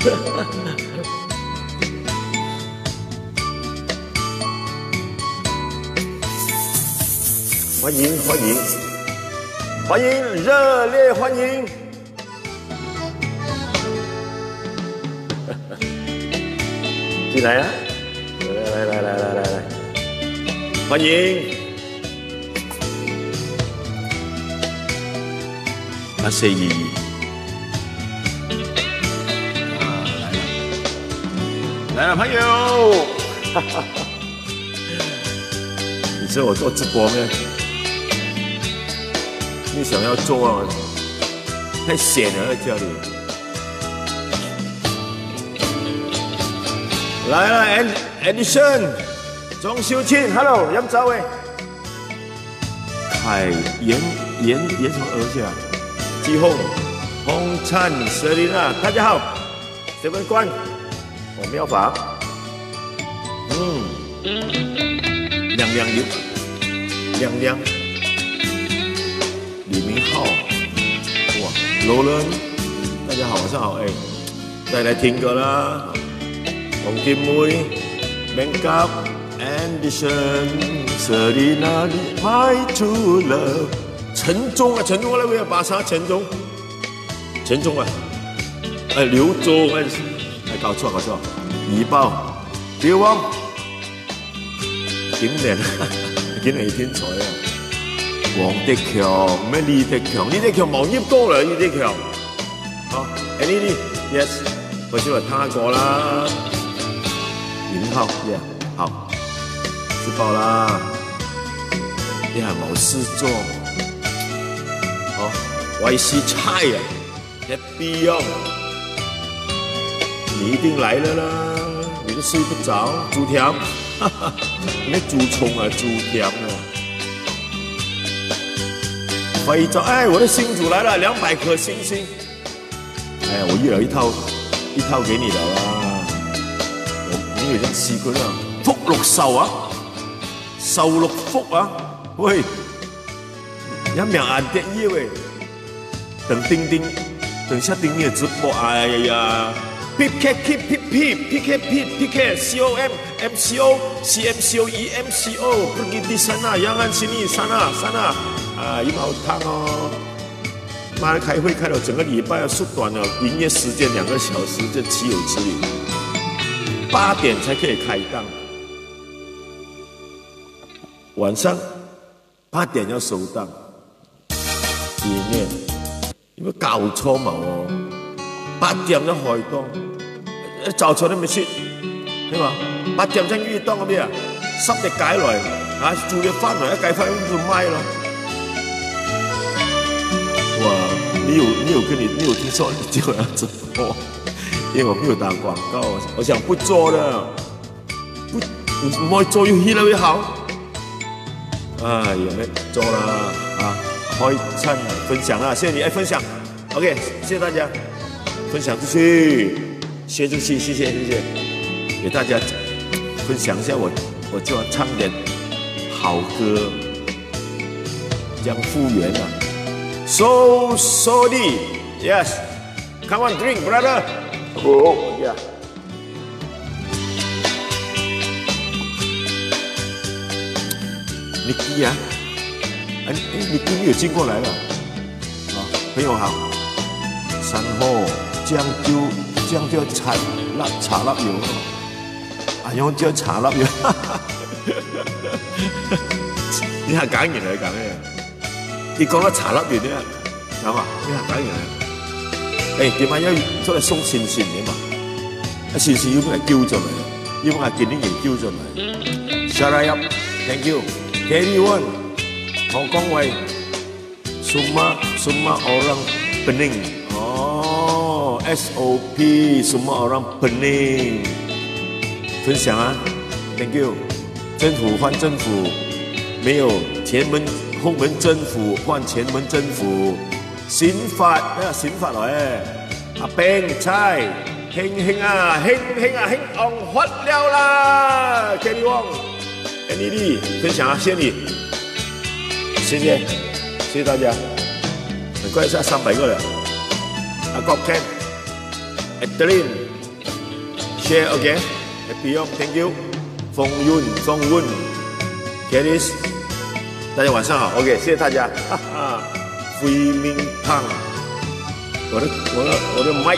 欢迎欢迎欢迎，热烈欢迎！进来啊！来，欢迎！阿谢姨啊，来了，朋友！你知道我做直播没？你想要做啊？太闲了，在家里。来了 ，Edison， 钟秀庆 ，Hello， 飲酒嘅。凯严什么儿子啊？季红、红灿、舍琳娜，大家好。7关，我妙法。亮。李明浩，哇，罗伦，大家好，晚上好，哎，再来听歌啦，洪金妹 ，Makeup Anderson， Selina My True Love， 陈忠啊，我来为巴沙陈忠啊，哎，刘忠哎，搞错，怡宝，劉王，點名啊，今日天才啊！王德強咩？李德強冇入歌啦，李德強。好 ，Andy Yes， 我先嚟他過啦。林浩 ，Yeah， 好，吃飽啦。你還冇事做，好 ，YC 菜啊 ，Happy 哦，你一定來了啦，你都睡不着，豬條，哈哈，咩豬蟲啊，豬條啊。非洲，哎，我的新主來了，200顆星星。哎呀，我預留一套給你了啦。你有張試過啦，福祿壽啊，壽祿福啊，喂，有名眼得意喂，等丁丁，等下丁丁的直播，哎呀 ，PK COM MCO CMCO EMCO pergi di sana jangan sini sana。啊，一毛汤哦！妈的，开会开了整个礼拜，要缩短了营业时间2个小时，这岂有此理！8点才可以开档，晚上8点要收档。里面有冇搞錯嘛？哦，8點就開檔，早早都未出，係嘛？8點先預檔嗰邊啊，10日解來啊，做咗翻來一計翻就賣咯。哇！你有聽說你就要直播？因為我沒有打廣告，我想不做了，唔可以做越來越好。哎，有沒有做啦？啊，開餐分享啦，謝謝你，哎，分享 ，OK， 謝謝大家，分享出去，謝出去，謝謝，給大家分享一下我就要唱點好歌，這樣復原啊。So sorry, yes. Come on, drink, brother. Oh, yeah. Nicky 啊，哎，Nicky 你有进过来了，啊，朋友好。3號醬椒茶粒油，啊，用椒茶粒油，你係揀完嚟揀咩？你講到茶粒完咧，係嘛？你係揀完嚟，誒點解要出嚟送線嘅嘛？啊線要俾人叫進嚟，要俾見啲人叫進嚟。Shut up, thank you. Carry on. 何光偉 ，semua orang pening. Oh, SOP, semua orang pening. 分享啊 ，thank you. 政府换政府，没有後門政府換前門政府，選法來，阿兵差，興啊，昂發了啦 ，Kenny Wong，Andy Lee， 分享啊，謝你，謝謝大家，很快下300個了，阿國 Ken，Adeline。share again，Happy Thank you， 风韵 ，Kelly， 大家晚上好 ，OK， 谢谢大家，哈哈，飞明胖，我的麦，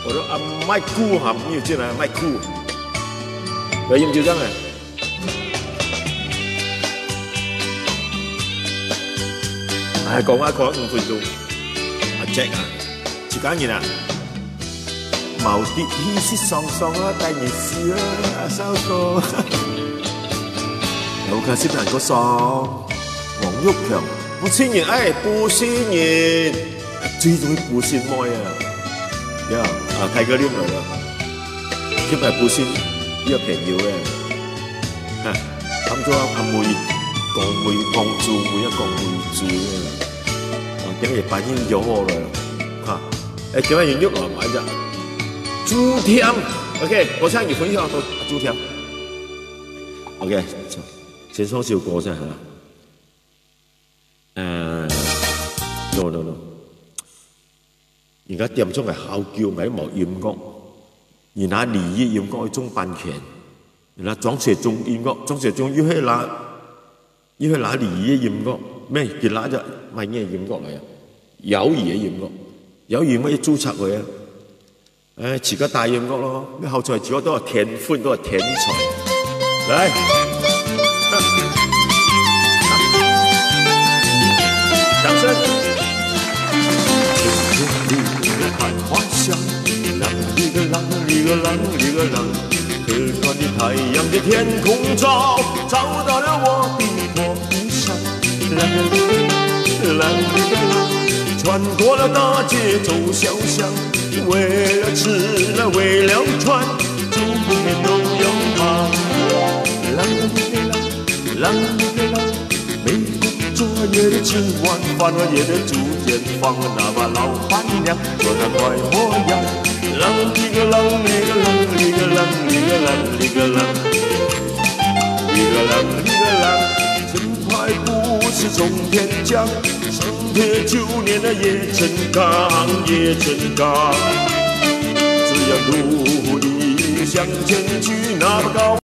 我的麦酷哈，没有进来麦酷，有飲就真係。唉，講5分鐘，阿 Jack 啊，時間完啊。毛的意思爽爽啊，帶你試啊，收哥。有卡是邊個爽？黃玉強，不sin言，哎，不sin言，最中意不sin妹啊！呀，啊，泰哥你嚟啦，因為不sin呢個朋友嘅，嚇，咁咗阿妹講住妹一個妹住嘅，啊，點解反應咗我啦？嚇，誒，點解要喐落嚟啫？朱添 ，OK， 我唱你分享到朱添 ，OK， 先唱首歌先嚇。no， 而家點鐘係考叫咪冇音樂，而那禮儀音樂係中版權，而那裝飾中音樂，裝飾中要係那禮儀音樂，咩？佢拿咗咪咩音樂嚟啊？友誼嘅音樂，友誼乜嘢註冊佢啊？誒，自家大音樂咯，咩後才自己都係天分，都係天才。嚟，掌聲！看花香，浪里个浪，里个浪，里个浪，可暖的太陽的天空照到了我的夢想。浪里個浪，穿過了大街走小巷。為了吃，為了穿，就永遠都有它。浪里個浪，每個昨夜的今晚，繁華夜的竹間房，那把老闆娘做那快活樣。浪里個浪，里個浪，里個浪，里個浪，里個浪，里個浪，里個浪，真派不是從天降。生鐵9年的葉成鋼，只要努力向前去，那麼高。